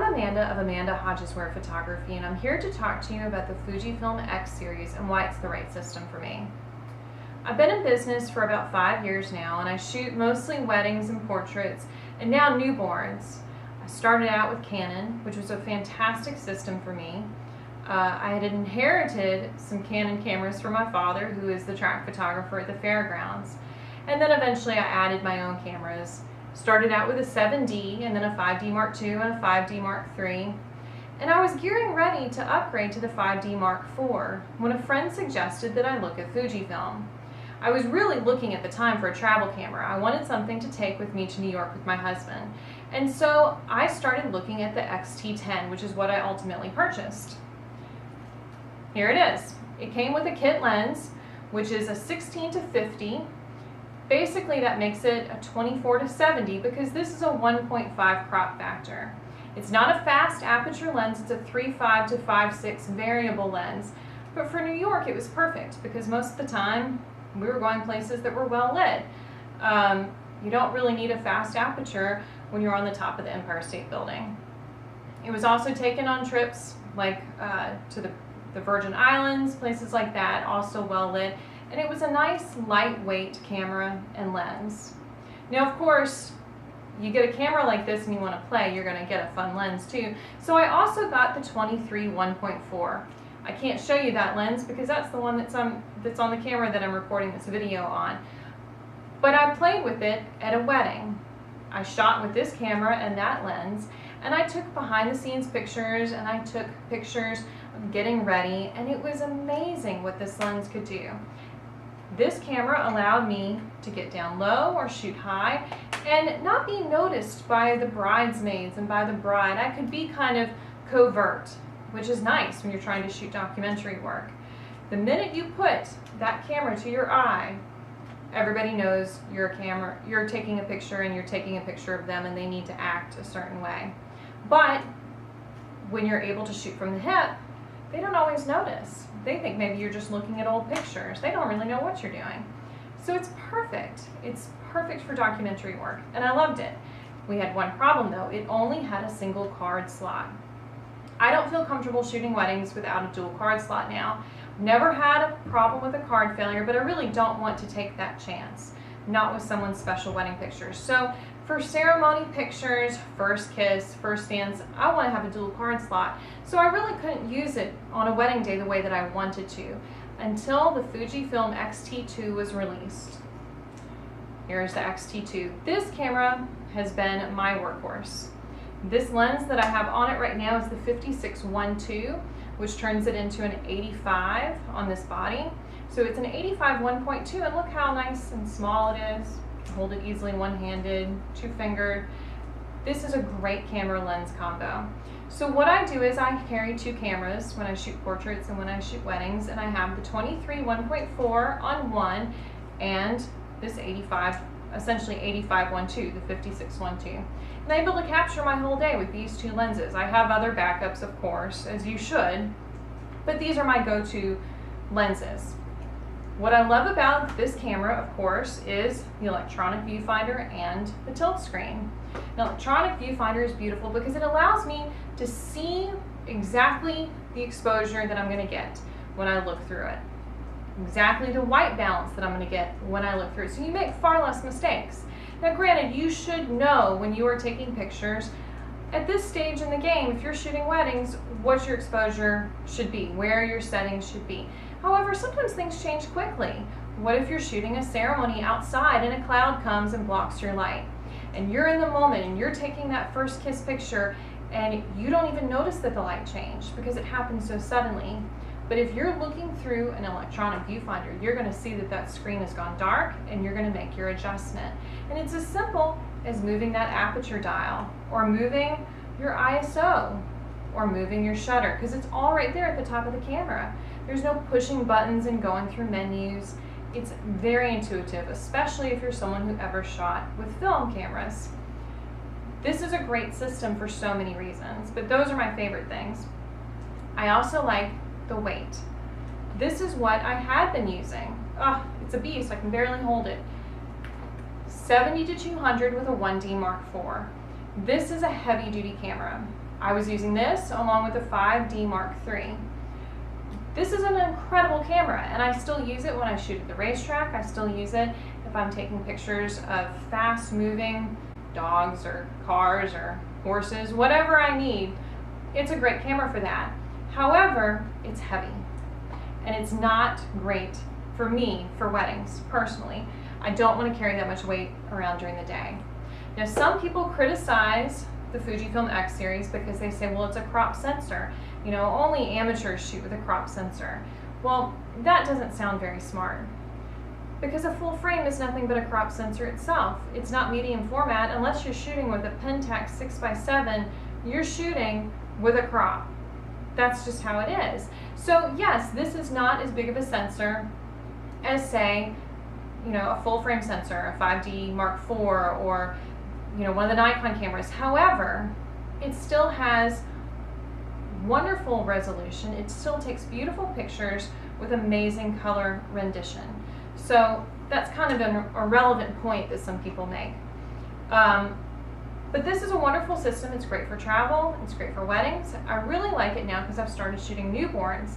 I'm Amanda of Hodges Weir Photography, and I'm here to talk to you about the Fujifilm X Series and why it's the right system for me. I've been in business for about 5 years now, and I shoot mostly weddings and portraits, and now newborns. I started out with Canon, which was a fantastic system for me. I had inherited some Canon cameras from my father, who is the track photographer at the fairgrounds, and then eventually I added my own cameras. Started out with a 7D and then a 5D Mark II and a 5D Mark III. And I was gearing ready to upgrade to the 5D Mark IV when a friend suggested that I look at Fujifilm. I was really looking at the time for a travel camera. I wanted something to take with me to New York with my husband. And so I started looking at the X-T10, which is what I ultimately purchased. Here it is. It came with a kit lens, which is a 16-50. Basically, that makes it a 24-70 because this is a 1.5 crop factor. It's not a fast aperture lens, it's a 3.5 to 5.6 variable lens. But for New York, it was perfect because most of the time we were going places that were well lit. You don't really need a fast aperture when you're on the top of the Empire State Building. It was also taken on trips like to the Virgin Islands, places like that, also well lit. And it was a nice lightweight camera and lens. Now, of course, you get a camera like this and you want to play, you're going to get a fun lens too. So I also got the 23 1.4. I can't show you that lens because that's the one that's on the camera that I'm recording this video on. But I played with it at a wedding. I shot with this camera and that lens, and I took behind the scenes pictures and I took pictures of getting ready, and it was amazing what this lens could do. This camera allowed me to get down low or shoot high and not be noticed by the bridesmaids and by the bride. I could be kind of covert, which is nice when you're trying to shoot documentary work. The minute you put that camera to your eye, everybody knows you're taking a picture and you're taking a picture of them and they need to act a certain way. But when you're able to shoot from the hip, they don't always notice. They think maybe you're just looking at old pictures. They don't really know what you're doing. So it's perfect. It's perfect for documentary work, and I loved it. We had one problem though. It only had a single card slot. I don't feel comfortable shooting weddings without a dual card slot now. Never had a problem with a card failure, but I really don't want to take that chance. Not with someone's special wedding pictures. So for ceremony pictures, first kiss, first dance, I want to have a dual card slot. So I really couldn't use it on a wedding day the way that I wanted to until the Fujifilm X-T2 was released. Here's the X-T2. This camera has been my workhorse. This lens that I have on it right now is the 56-1.2, which turns it into an 85 on this body. So it's an 85 1.2, and look how nice and small it is. Hold it easily one-handed, two-fingered. This is a great camera lens combo. So what I do is I carry two cameras when I shoot portraits and when I shoot weddings, and I have the 23 1.4 on one and this 85, essentially 85 1.2, the 56 1.2. And I'm able to capture my whole day with these two lenses. I have other backups, of course, as you should, but these are my go-to lenses. What I love about this camera, of course, is the electronic viewfinder and the tilt screen. The electronic viewfinder is beautiful because it allows me to see exactly the exposure that I'm going to get when I look through it. Exactly the white balance that I'm going to get when I look through it. So you make far less mistakes. Now granted, you should know when you are taking pictures at this stage in the game, if you're shooting weddings, what your exposure should be, where your settings should be. However, sometimes things change quickly. What if you're shooting a ceremony outside and a cloud comes and blocks your light? And you're in the moment and you're taking that first kiss picture and you don't even notice that the light changed because it happened so suddenly. But if you're looking through an electronic viewfinder, you're going to see that that screen has gone dark and you're going to make your adjustment. And it's as simple as moving that aperture dial or moving your ISO or moving your shutter because it's all right there at the top of the camera. There's no pushing buttons and going through menus. It's very intuitive, especially if you're someone who ever shot with film cameras. This is a great system for so many reasons, but those are my favorite things. I also like the weight. This is what I had been using. Oh, it's a beast, I can barely hold it. 70 to 200 with a 1D Mark IV. This is a heavy duty camera. I was using this along with the 5D Mark III. This is an incredible camera, and I still use it when I shoot at the racetrack. I still use it if I'm taking pictures of fast-moving dogs or cars or horses, whatever I need. It's a great camera for that. However, it's heavy, and it's not great for me for weddings, personally. I don't want to carry that much weight around during the day. Now, some people criticize the Fujifilm X Series because they say, well, it's a crop sensor. You know, only amateurs shoot with a crop sensor. Well, that doesn't sound very smart, because a full frame is nothing but a crop sensor itself. It's not medium format. Unless you're shooting with a Pentax 6x7, you're shooting with a crop. That's just how it is. So yes, this is not as big of a sensor as, say, you know, a full frame sensor, a 5D Mark IV, or, you know, one of the Nikon cameras. However, it still has wonderful resolution. It still takes beautiful pictures with amazing color rendition. So that's kind of a relevant point that some people make. But this is a wonderful system. It's great for travel. It's great for weddings. I really like it now because I've started shooting newborns.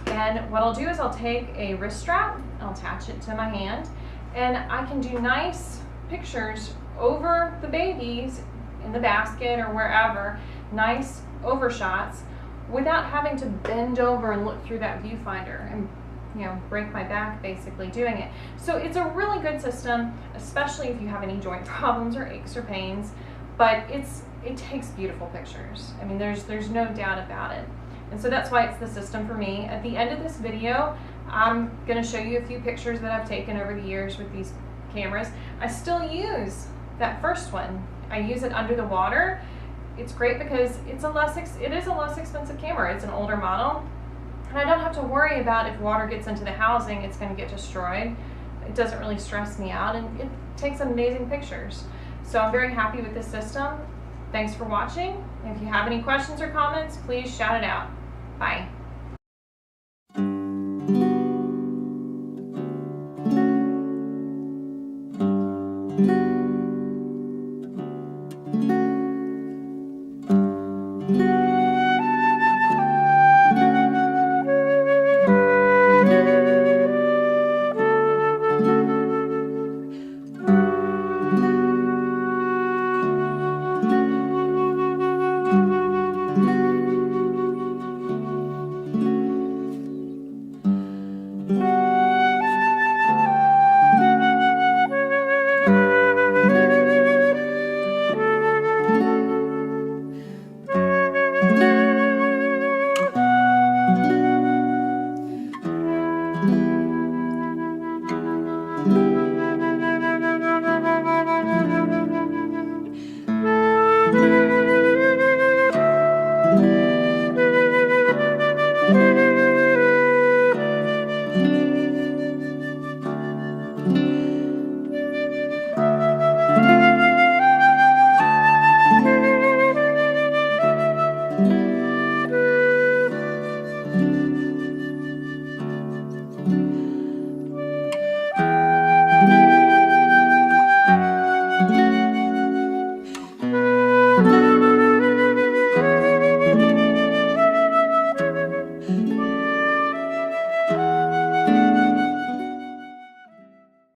And what I'll do is I'll take a wrist strap, I'll attach it to my hand, and I can do nice pictures over the babies in the basket or wherever, nice overshots, without having to bend over and look through that viewfinder and, you know, break my back basically doing it. So it's a really good system, especially if you have any joint problems or aches or pains, but it takes beautiful pictures. I mean, there's no doubt about it. And so that's why it's the system for me. At the end of this video, I'm gonna show you a few pictures that I've taken over the years with these cameras. I still use that first one. I use it under the water. It's great because it is a less expensive camera. It's an older model, and I don't have to worry about if water gets into the housing, it's going to get destroyed. It doesn't really stress me out, and it takes amazing pictures. So I'm very happy with this system. Thanks for watching. If you have any questions or comments, please shout it out. Bye.